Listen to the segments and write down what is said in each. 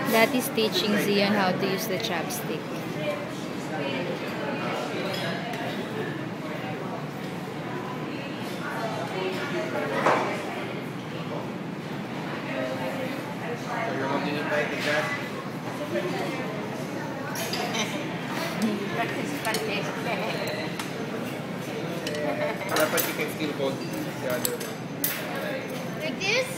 That is teaching Zion how to use the chopstick. So you're holding it right like that? Practice. Dapat you can still hold the other one. Like this?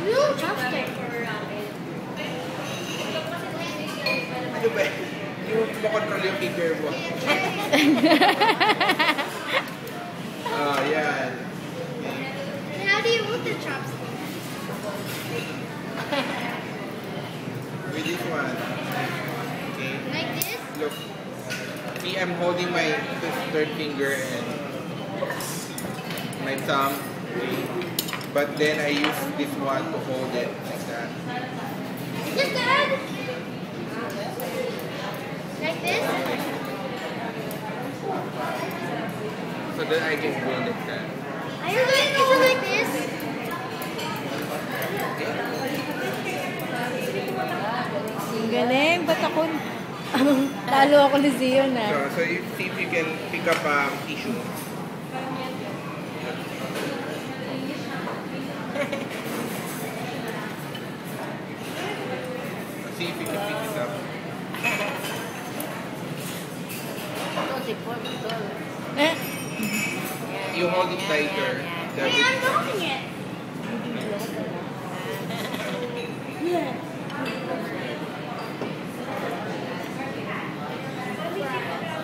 No, chopstick. Ano ba? Yung makontrol yung finger mo. Yan. How do you hold the chopstick? With this one. Okay. Like this? Look. See, I'm holding my third finger and my thumb. Okay. But then I use this one to hold it like that. Is this good? Like this? So then I just go like that. Is it like this? Ang galing. Ba't ako? Talo ako ni Zion ah. So you see if you can pick up a tissue. See if you can pick it up. Eh? You hold it tighter. Wait, I'm holding it.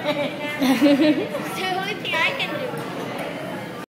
Hehehe